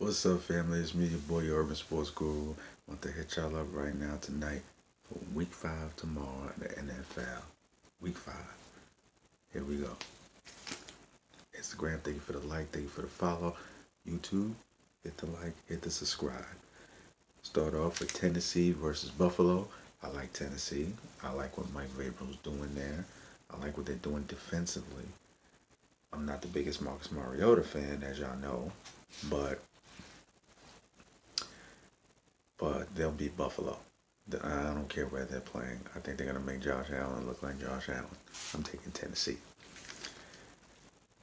What's up, family? It's me, your boy, your urban sports guru. Want to hit y'all up right now tonight for week 5 tomorrow in the NFL. Week 5. Here we go. Instagram, thank you for the like, thank you for the follow. YouTube, hit the like, hit the subscribe. Start off with Tennessee versus Buffalo. I like Tennessee. I like what Mike Vrabel's doing there. I like what they're doing defensively. I'm not the biggest Marcus Mariota fan, as y'all know, but they'll beat Buffalo. I don't care where they're playing. I think they're going to make Josh Allen look like Josh Allen. I'm taking Tennessee.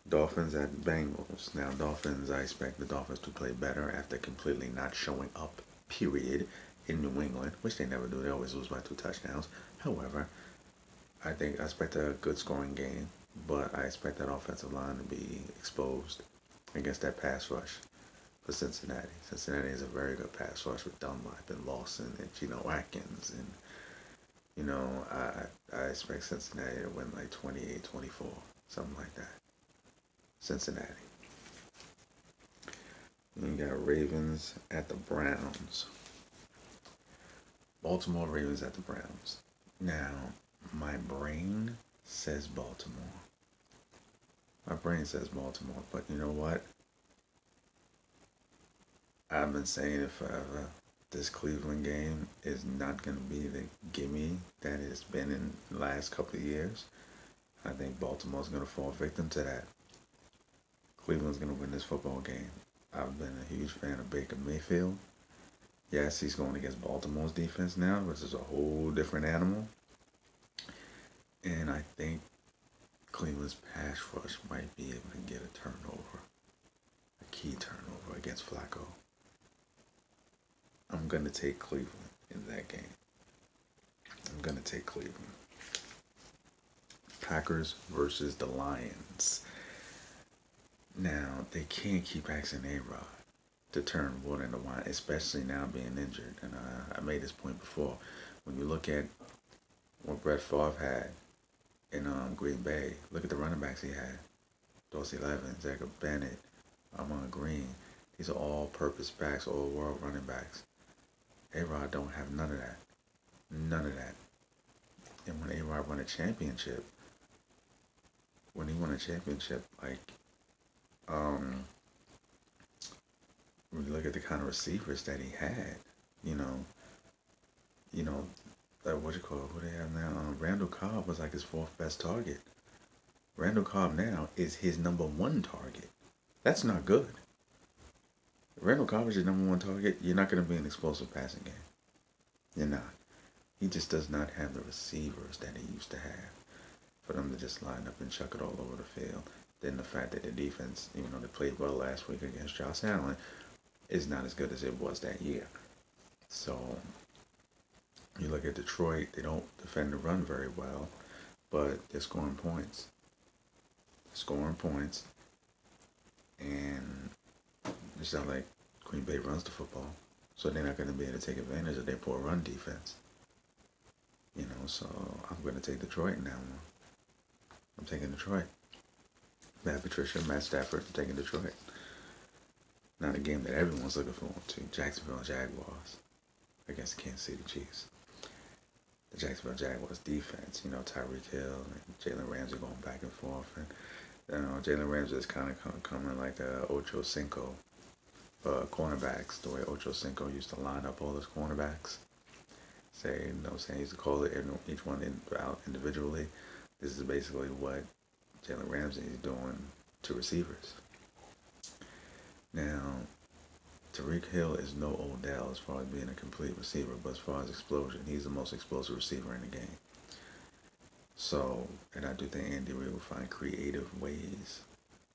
Dolphins at Bengals. Now, Dolphins, I expect the Dolphins to play better after completely not showing up, period, in New England, which they never do. They always lose by 2 touchdowns. However, I expect a good scoring game, but I expect that offensive line to be exposed against that pass rush for Cincinnati. Cincinnati is a very good pass rush with Dunlap and Lawson and Geno Atkins. And, I expect Cincinnati to win like 28-24, something like that. Cincinnati. Then you got Ravens at the Browns. Baltimore Ravens at the Browns. Now, my brain says Baltimore. My brain says Baltimore, but you know what? I've been saying it forever. This Cleveland game is not going to be the gimme that it's been in the last couple of years. I think Baltimore's going to fall victim to that. Cleveland's going to win this football game. I've been a huge fan of Baker Mayfield. Yes, he's going against Baltimore's defense now, which is a whole different animal. And I think Cleveland's pass rush might be able to get a turnover, a key turnover against Flacco. I'm going to take Cleveland in that game. I'm going to take Cleveland. Packers versus the Lions. Now, they can't keep asking A-Rod to turn water into wine, especially now being injured. And I made this point before. When you look at what Brett Favre had in Green Bay, look at the running backs he had. Dorsey Levin, Zachary Bennett, Amon Green. These are all-purpose backs, all-world running backs. A-Rod don't have none of that. None of that. And when A-Rod won a championship, like, when you look at the kind of receivers that he had, who they have now, Randall Cobb was like his 4th best target. Randall Cobb now is his number 1 target. That's not good. Randall Cobb is your number 1 target. You're not going to be an explosive passing game. You're not. He just does not have the receivers that he used to have for them to just line up and chuck it all over the field. Then the fact that the defense, even though they played well last week against Josh Allen, is not as good as it was that year. So you look at Detroit, they don't defend the run very well, but they're scoring points. And it's not like Green Bay runs the football, so they're not going to be able to take advantage of their poor run defense. So I'm going to take Detroit in that one. I'm taking Detroit. Matt Patricia, Matt Stafford, I'm taking Detroit. Not a game that everyone's looking forward to. Jacksonville Jaguars against the Kansas City Chiefs. The Jacksonville Jaguars defense, Tyreek Hill and Jalen Ramsey going back and forth. And Jalen Ramsey is kind of coming like a Ocho Cinco cornerbacks, the way Ocho Cinco used to line up all his cornerbacks. He used to call it each one out individually. This is basically what Jalen Ramsey is doing to receivers. Now, Tyreek Hill is no Odell as far as being a complete receiver, but as far as explosion, he's the most explosive receiver in the game. So, and I do think Andy Reid will find creative ways,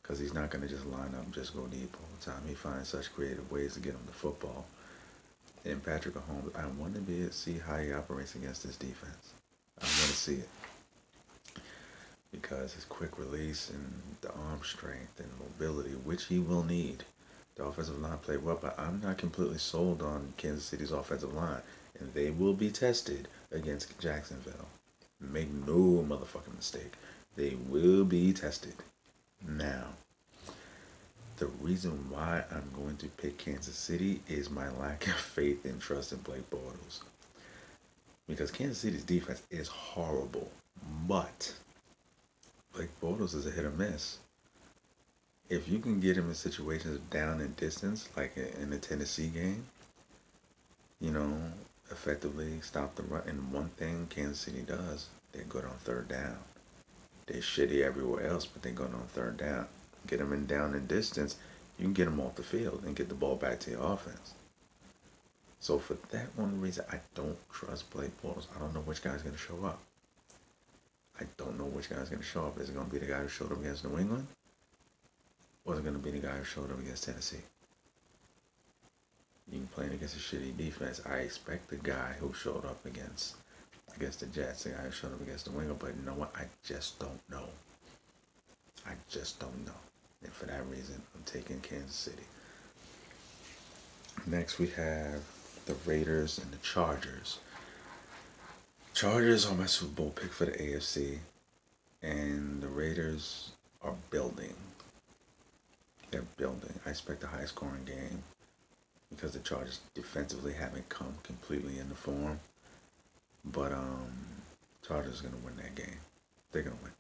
because he's not going to just line up and just go deep all the time. He finds such creative ways to get him the football. And Patrick Mahomes, I want to be able to see how he operates against this defense. I want to see it. Because his quick release and the arm strength and mobility, which he will need. The offensive line played well, but I'm not completely sold on Kansas City's offensive line. And they will be tested against Jacksonville. Make no motherfucking mistake. They will be tested. Now, the reason why I'm going to pick Kansas City is my lack of faith and trust in Blake Bortles. Because Kansas City's defense is horrible, but Blake Bortles is a hit or miss. If you can get him in situations down and distance, like in the Tennessee game, you know, effectively stop the run. And one thing Kansas City does, they're good on third down. They're shitty everywhere else, but they're good on third down. Get them in down and distance, you can get them off the field and get the ball back to your offense. So for that one reason, I don't trust Blake Bortles. I don't know which guy's going to show up. I don't know which guy's going to show up. Is it going to be the guy who showed up against New England? Or is it going to be the guy who showed up against Tennessee? You can play against a shitty defense. I expect the guy who showed up against the Jets, the guy who showed up against New England, but you know what? I just don't know. I just don't know. And for that reason, I'm taking Kansas City. Next, we have the Raiders and the Chargers. Chargers are my Super Bowl pick for the AFC, and the Raiders are building. They're building. I expect a high-scoring game because the Chargers defensively haven't come completely into form. But Chargers are going to win that game. They're going to win.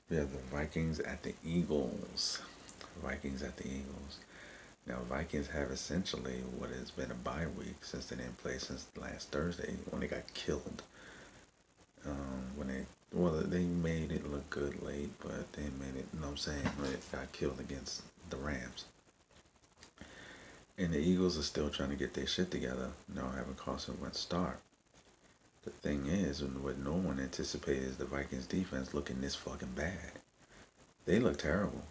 We have the Vikings at the Eagles. Vikings at the Eagles. Now, Vikings have essentially what has been a bye week since they didn't play since last Thursday when they got killed. They made it look good late, but they made it, you know what I'm saying, when it got killed against the Rams. And the Eagles are still trying to get their shit together, having Carson Wentz start. The thing is, what no one anticipated is the Vikings defense looking this fucking bad. They look terrible.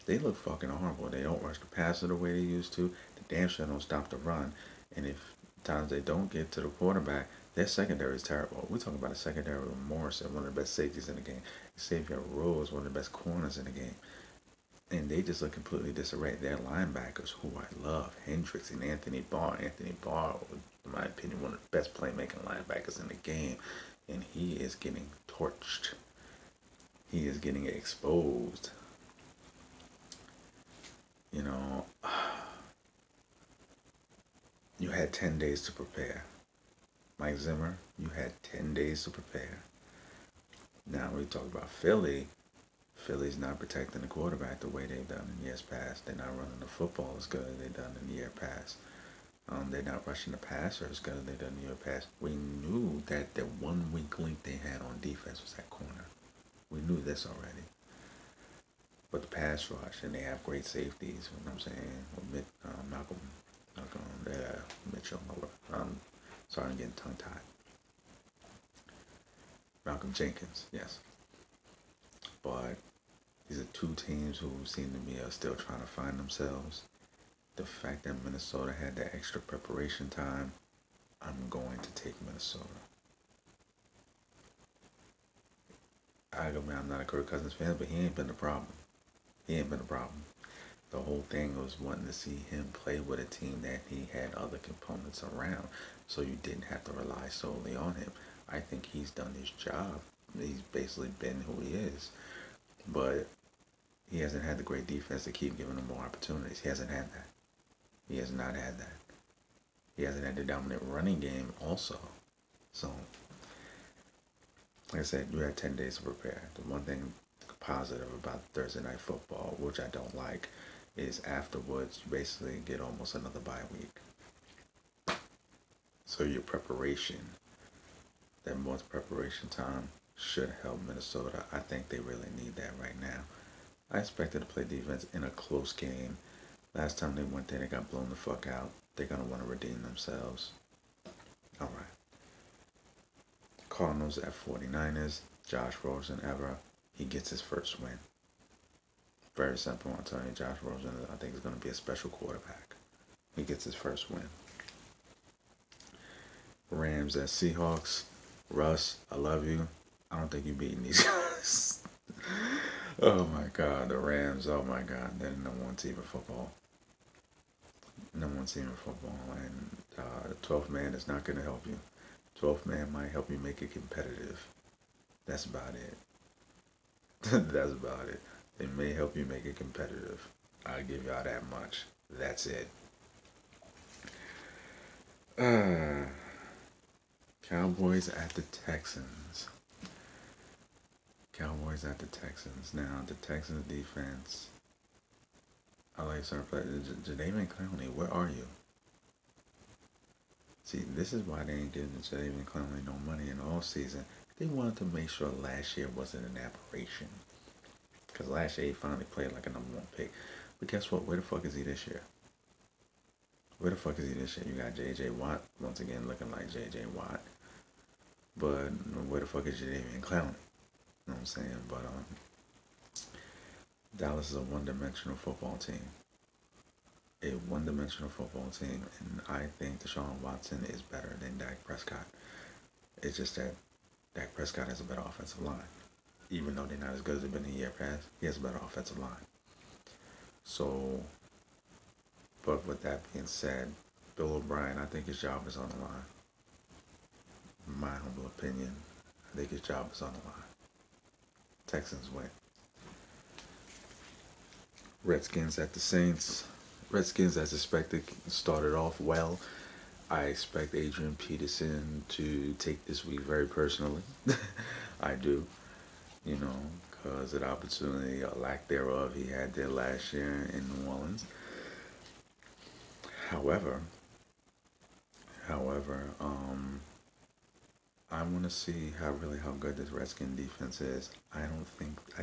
They look fucking horrible. They don't rush the passer the way they used to. The damn sure don't stop the run. And if times they don't get to the quarterback, their secondary is terrible. We're talking about a secondary with Morrison, one of the best safeties in the game. Xavier Rhodes, one of the best corners in the game. And they just look completely disarrayed. Their linebackers, who I love, Hendricks and Anthony Barr. Anthony Barr, in my opinion, one of the best playmaking linebackers in the game. And he is getting torched. He is getting exposed. You had 10 days to prepare. Mike Zimmer, you had 10 days to prepare. Now we talk about Philly. Philly's not protecting the quarterback the way they've done in years past. They're not running the football as good as they've done in the year past. They're not rushing the passer as good as they've done in the year past. We knew that the 1 weak link they had on defense was that corner. We knew this already. But the pass rush, and they have great safeties, you know what I'm saying? With Mitchell. Sorry, I'm getting tongue-tied. Malcolm Jenkins, yes. But these are two teams who seem to me are still trying to find themselves. The fact that Minnesota had that extra preparation time, I'm going to take Minnesota. I'm not a Kirk Cousins fan, but he ain't been the problem. The whole thing was wanting to see him play with a team that he had other components around, so you didn't have to rely solely on him. I think he's done his job. He's basically been who he is. But he hasn't had the great defense to keep giving him more opportunities. He hasn't had that. He has not had that. He hasn't had the dominant running game also. So, like I said, you had 10 days to prepare. The one thing positive about Thursday Night Football, which I don't like, is afterwards you basically get almost another bye week. So your preparation, that month's preparation time, should help Minnesota. I think they really need that right now. I expected to play defense in a close game. Last time they went there, they got blown the fuck out. They're going to want to redeem themselves. All right. Cardinals at 49ers. Josh Rosen ever. He gets his first win. Very simple. I'm telling you, Josh Rosen, I think, is going to be a special quarterback. He gets his first win. Rams at Seahawks. Russ, I love you. I don't think you're beating these guys. Oh my God, the Rams, oh my God, they're the number one team in football. And the 12th man is not going to help you. 12th man might help you make it competitive. That's about it. That's about it. It may help you make it competitive. I'll give y'all that much. That's it. Uh, Cowboys at the Texans. Cowboys at the Texans. Now, the Texans defense. I like start playing. Jadeveon Clowney, where are you? See, this is why they ain't giving Jadeveon Clowney no money in all season. They wanted to make sure last year wasn't an aberration. Because last year he finally played like a #1 pick. But guess what? Where the fuck is he this year? Where the fuck is he this year? You got J.J. Watt, once again looking like J.J. Watt. But where the fuck is Jadeveon Clowney? You know what I'm saying? But Dallas is a one-dimensional football team. A one-dimensional football team. And I think Deshaun Watson is better than Dak Prescott. It's just that Dak Prescott has a better offensive line. Even though they're not as good as they've been in the year past, he has a better offensive line. So, but with that being said, Bill O'Brien, I think his job is on the line. In my humble opinion, I think his job is on the line. Texans win. Redskins at the Saints. Redskins, as expected, started off well. I expect Adrian Peterson to take this week very personally. I do. You know, because of the opportunity or lack thereof he had there last year in New Orleans. However, I want to see how good this Redskin defense is. I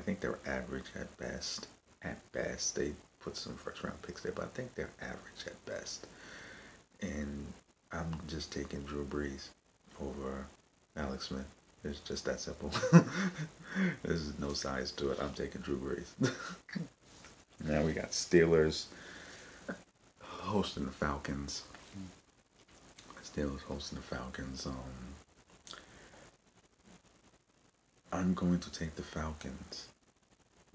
think they're average at best. At best, they put some first round picks there, but I think they're average at best. And I'm just taking Drew Brees over Alex Smith. It's just that simple. There's no size to it. I'm taking Drew Brees. Now we got Steelers hosting the Falcons. Steelers hosting the Falcons. I'm going to take the Falcons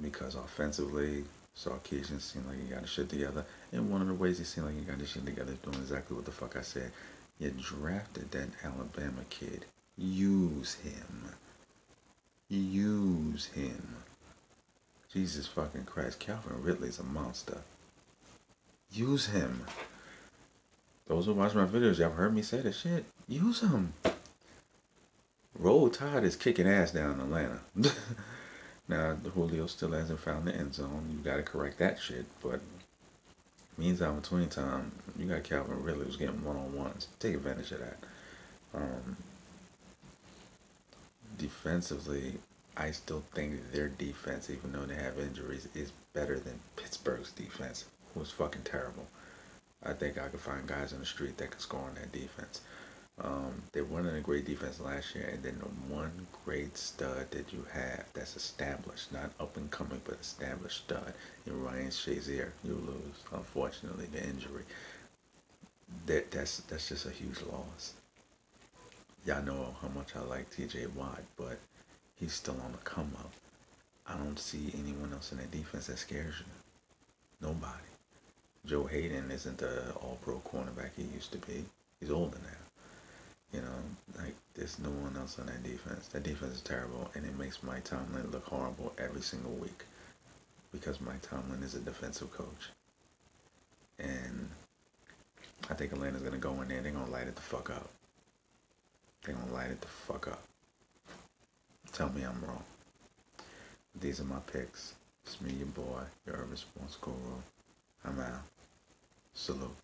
because offensively, Sarkisian seemed like he got his shit together. And one of the ways he seemed like he got his shit together is doing exactly what the fuck I said. You drafted that Alabama kid. Use him. Use him. Jesus fucking Christ. Calvin Ridley's a monster. Use him. Those who watch my videos, y'all heard me say that shit. Use him. Roll Tide is kicking ass down in Atlanta. Now, Julio still hasn't found the end zone. You got to correct that shit. But meantime, between time, you got Calvin Ridley who's getting one-on-ones. Take advantage of that. Defensively, I still think their defense, even though they have injuries, is better than Pittsburgh's defense, who was fucking terrible. I think I could find guys on the street that could score on that defense. They weren't in a great defense last year, and then the one great stud that you have that's established, not up and coming, but established stud, in Ryan Shazier, you lose. Unfortunately, the injury. That's just a huge loss. Y'all know how much I like T.J. Watt, but he's still on the come up. I don't see anyone else in that defense that scares you. Nobody. Joe Hayden isn't the all-pro cornerback he used to be. He's older now. You know, like, there's no one else on that defense. That defense is terrible, and it makes Mike Tomlin look horrible every single week because Mike Tomlin is a defensive coach. And I think Atlanta's going to go in there. They're going to light it the fuck up. They're going to light it the fuck up. Tell me I'm wrong. These are my picks. It's me, your boy, your urban sports guru. I'm out. Salute.